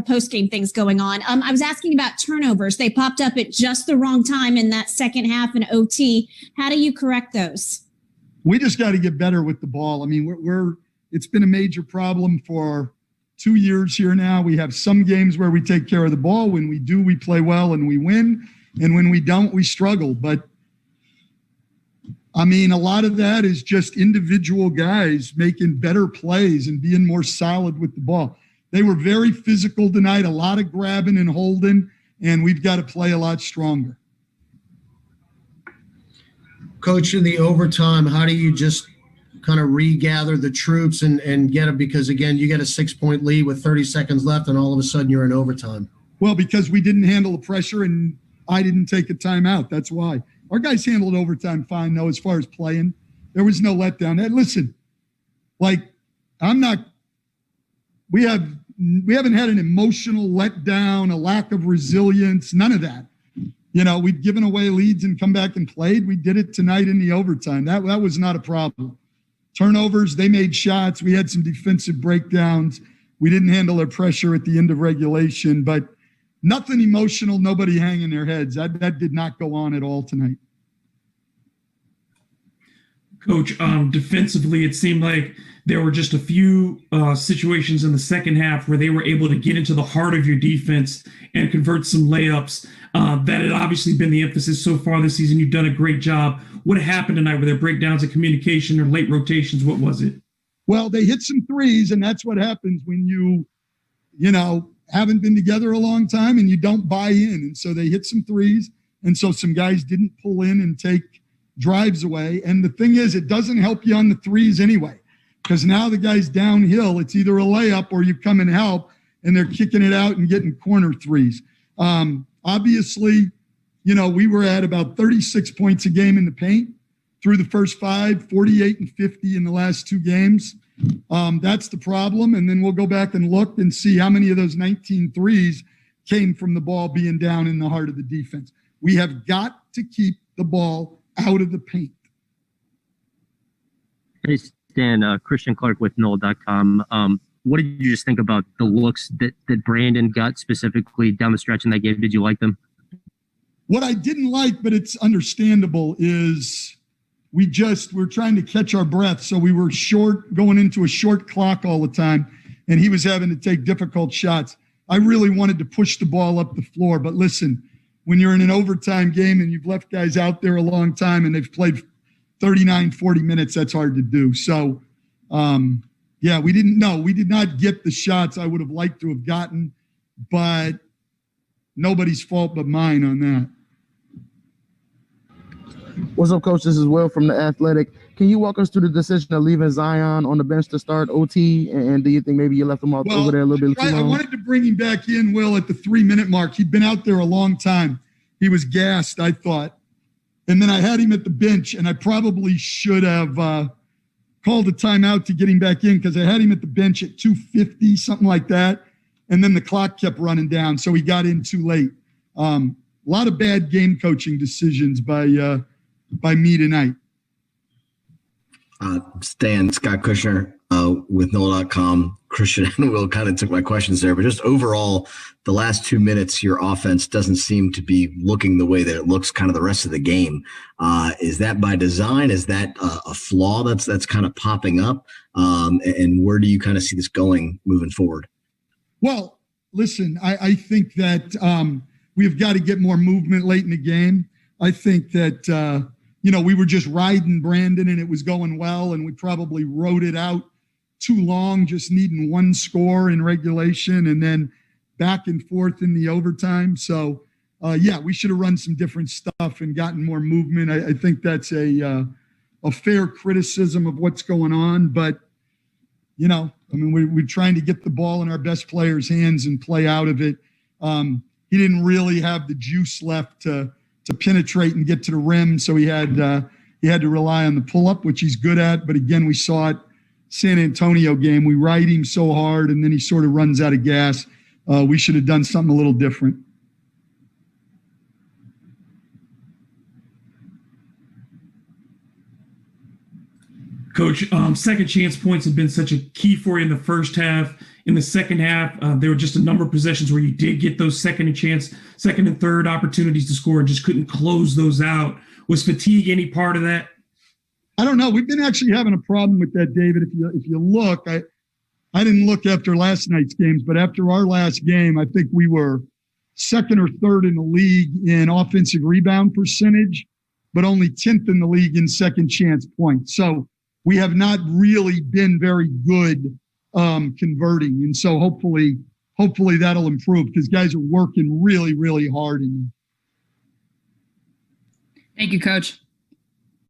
post-game things going on. I was asking about turnovers. They popped up at just the wrong time in that second half in OT. How do you correct those? We just got to get better with the ball. I mean, it's been a major problem for 2 years here now. We have some games where we take care of the ball. When we do, we play well and we win. And when we don't, we struggle. But I mean, a lot of that is just individual guys making better plays and being more solid with the ball. They were very physical tonight, a lot of grabbing and holding, and we've got to play a lot stronger. Coach, in the overtime, how do you just kind of regather the troops and get it? Because, again, you get a 6-point lead with 30 seconds left, and all of a sudden you're in overtime. Well, because we didn't handle the pressure and I didn't take a timeout. That's why. Our guys handled overtime fine, though, as far as playing. There was no letdown. And listen, we haven't had an emotional letdown, a lack of resilience, none of that. You know, we've given away leads and come back and played. We did it tonight in the overtime. That was not a problem. Turnovers, they made shots. We had some defensive breakdowns. We didn't handle their pressure at the end of regulation, but nothing emotional, nobody hanging their heads. That did not go on at all tonight. Coach, defensively, it seemed like there were just a few situations in the second half where they were able to get into the heart of your defense and convert some layups. That had obviously been the emphasis so far this season. You've done a great job. What happened tonight? Were there breakdowns of communication or late rotations? What was it? Well, they hit some threes, and that's what happens when you haven't been together a long time and you don't buy in. And so they hit some threes, and so some guys didn't pull in and take drives away. And the thing is, it doesn't help you on the threes anyway, because now the guy's downhill. It's either a layup or you come and help, and they're kicking it out and getting corner threes. Obviously, we were at about 36 points a game in the paint through the first 5, 48 and 50 in the last 2 games. That's the problem. And then we'll go back and look and see how many of those 19 threes came from the ball being down in the heart of the defense. We have got to keep the ball out of the paint. Hey, Stan, Christian Clark with NOLA.com. What did you just think about the looks that Brandon got specifically down the stretch in that game? Did you like them? What I didn't like, but it's understandable, is we're trying to catch our breath. So we were going into a short clock all the time, and he was having to take difficult shots. I really wanted to push the ball up the floor. But listen, when you're in an overtime game and you've left guys out there a long time and they've played 39, 40 minutes, that's hard to do. So, we did not get the shots I would have liked to have gotten, but nobody's fault but mine on that. What's up, Coach? This is Will from The Athletic. Can you walk us through the decision of leaving Zion on the bench to start OT? And do you think maybe you left him over there a little bit too long? I wanted to bring him back in, Will, at the 3-minute mark. He'd been out there a long time. He was gassed, I thought. And then I had him at the bench, and I probably should have called a timeout to get him back in, because I had him at the bench at 2:50, something like that. And then the clock kept running down, so he got in too late. A lot of bad game coaching decisions by me tonight. Stan, Scott Kushner with NOLA.com. Christian and Will kind of took my questions there, but just overall, the last 2 minutes, your offense doesn't seem to be looking the way that it looks kind of the rest of the game. Is that by design? Is that a flaw that's kind of popping up? And where do you kind of see this going moving forward? Well, listen, I think that we've got to get more movement late in the game. I think that, we were just riding Brandon and it was going well, and we probably rode it out too long, just needing one score in regulation and then back and forth in the overtime. So, we should have run some different stuff and gotten more movement. I think that's a fair criticism of what's going on. But, we're trying to get the ball in our best players' hands and play out of it. He didn't really have the juice left to penetrate and get to the rim, so he had to rely on the pull-up, which he's good at. But again, we saw it San Antonio game. We ride him so hard, and then he sort of runs out of gas. We should have done something a little different. Coach, second chance points have been such a key for you in the first half. in the second half, there were just a number of possessions where you did get those second and third opportunities to score and just couldn't close those out. Was fatigue any part of that? I don't know. We've been actually having a problem with that, David. If you look, I didn't look after last night's games, but after our last game, I think we were second or third in the league in offensive rebound percentage, but only 10th in the league in second chance points. So we have not really been very good converting. And so hopefully that'll improve because guys are working really, really hard. Thank you, Coach.